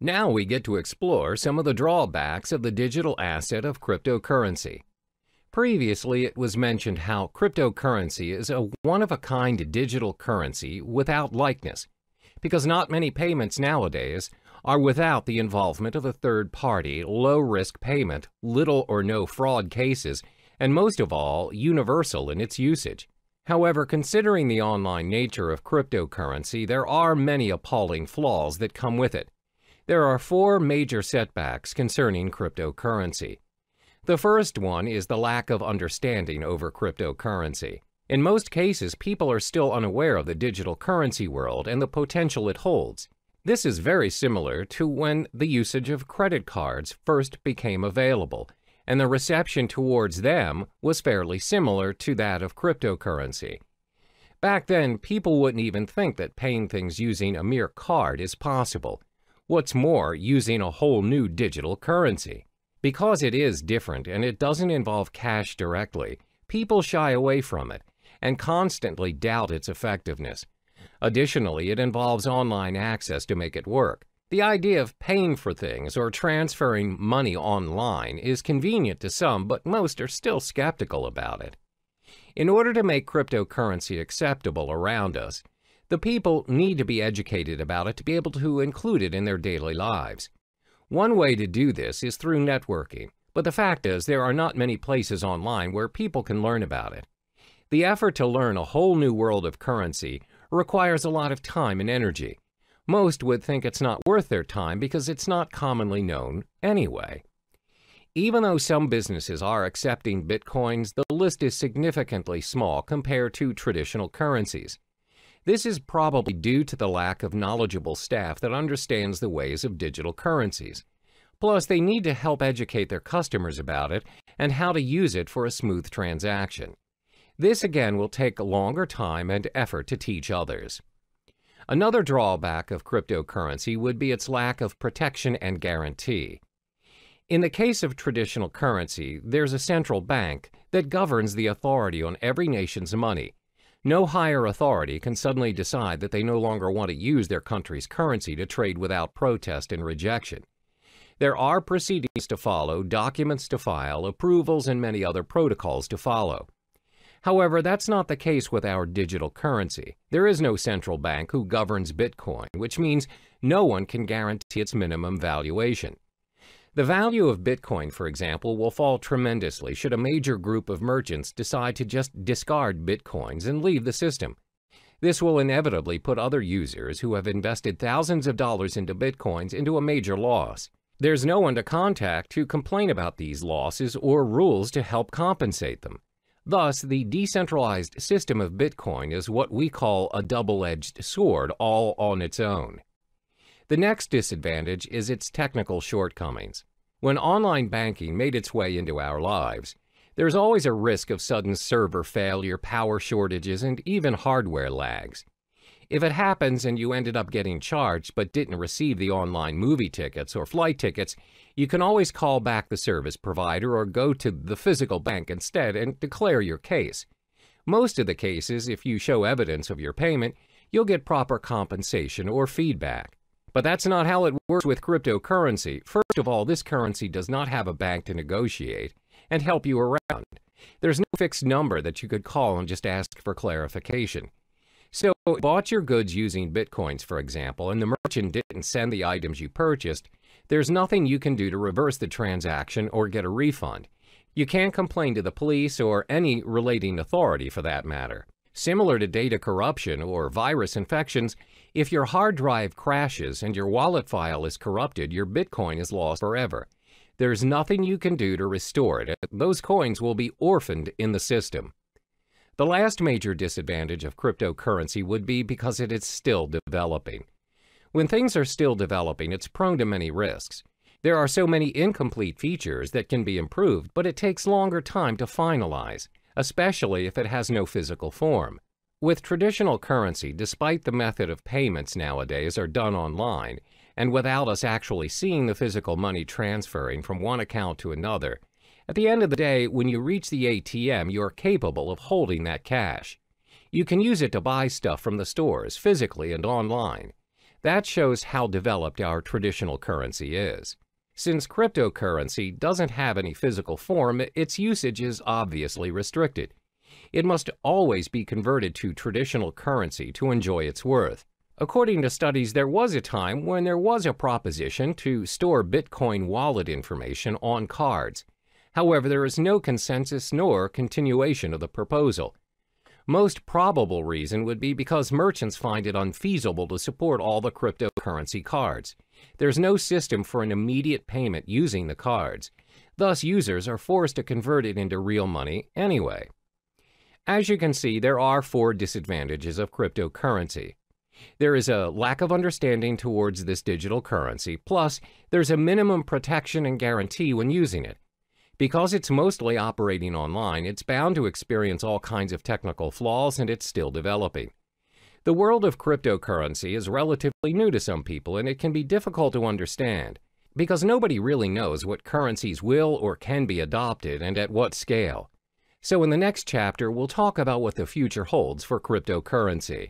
Now we get to explore some of the drawbacks of the digital asset of cryptocurrency. Previously, it was mentioned how cryptocurrency is a one-of-a-kind digital currency without likeness, because not many payments nowadays are without the involvement of a third-party, low-risk payment, little or no fraud cases, and most of all, universal in its usage. However, considering the online nature of cryptocurrency, there are many appalling flaws that come with it. There are 4 major setbacks concerning cryptocurrency. The first one is the lack of understanding over cryptocurrency. In most cases, people are still unaware of the digital currency world and the potential it holds. This is very similar to when the usage of credit cards first became available, and the reception towards them was fairly similar to that of cryptocurrency. Back then, people wouldn't even think that paying things using a mere card is possible. What's more, using a whole new digital currency. Because it is different and it doesn't involve cash directly, people shy away from it and constantly doubt its effectiveness. Additionally, it involves online access to make it work. The idea of paying for things or transferring money online is convenient to some, but most are still skeptical about it. In order to make cryptocurrency acceptable around us, the people need to be educated about it to be able to include it in their daily lives. One way to do this is through networking, but the fact is there are not many places online where people can learn about it. The effort to learn a whole new world of currency requires a lot of time and energy. Most would think it's not worth their time because it's not commonly known anyway. Even though some businesses are accepting bitcoins, the list is significantly small compared to traditional currencies. This is probably due to the lack of knowledgeable staff that understands the ways of digital currencies. Plus, they need to help educate their customers about it and how to use it for a smooth transaction. This again will take a longer time and effort to teach others. Another drawback of cryptocurrency would be its lack of protection and guarantee. In the case of traditional currency, there's a central bank that governs the authority on every nation's money. No higher authority can suddenly decide that they no longer want to use their country's currency to trade without protest and rejection. There are proceedings to follow, documents to file, approvals, and many other protocols to follow. However, that's not the case with our digital currency. There is no central bank who governs Bitcoin, which means no one can guarantee its minimum valuation. The value of Bitcoin, for example, will fall tremendously should a major group of merchants decide to just discard Bitcoins and leave the system. This will inevitably put other users who have invested thousands of dollars into Bitcoins into a major loss. There's no one to contact to complain about these losses or rules to help compensate them. Thus, the decentralized system of Bitcoin is what we call a double-edged sword all on its own. The next disadvantage is its technical shortcomings. When online banking made its way into our lives, there's always a risk of sudden server failure, power shortages, and even hardware lags. If it happens and you ended up getting charged but didn't receive the online movie tickets or flight tickets, you can always call back the service provider or go to the physical bank instead and declare your case. Most of the cases, if you show evidence of your payment, you'll get proper compensation or feedback. But that's not how it works with cryptocurrency. First of all, this currency does not have a bank to negotiate and help you around. There's no fixed number that you could call and just ask for clarification. So, if you bought your goods using Bitcoins, for example, and the merchant didn't send the items you purchased, there's nothing you can do to reverse the transaction or get a refund. You can't complain to the police or any relating authority for that matter. Similar to data corruption or virus infections, if your hard drive crashes and your wallet file is corrupted, your Bitcoin is lost forever. There's nothing you can do to restore it. Those coins will be orphaned in the system. The last major disadvantage of cryptocurrency would be because it is still developing. When things are still developing, it's prone to many risks. There are so many incomplete features that can be improved, but it takes longer time to finalize, especially if it has no physical form. With traditional currency, despite the method of payments nowadays are done online, and without us actually seeing the physical money transferring from one account to another, at the end of the day, when you reach the ATM, you're capable of holding that cash. You can use it to buy stuff from the stores, physically and online. That shows how developed our traditional currency is. Since cryptocurrency doesn't have any physical form, its usage is obviously restricted. It must always be converted to traditional currency to enjoy its worth. According to studies, there was a time when there was a proposition to store Bitcoin wallet information on cards. However, there is no consensus nor continuation of the proposal. Most probable reason would be because merchants find it unfeasible to support all the cryptocurrency cards. There's no system for an immediate payment using the cards. Thus, users are forced to convert it into real money anyway. As you can see, there are 4 disadvantages of cryptocurrency. There is a lack of understanding towards this digital currency, plus there's a minimum protection and guarantee when using it. Because it's mostly operating online, it's bound to experience all kinds of technical flaws, and it's still developing. The world of cryptocurrency is relatively new to some people, and it can be difficult to understand, because nobody really knows what currencies will or can be adopted and at what scale. So in the next chapter, we'll talk about what the future holds for cryptocurrency.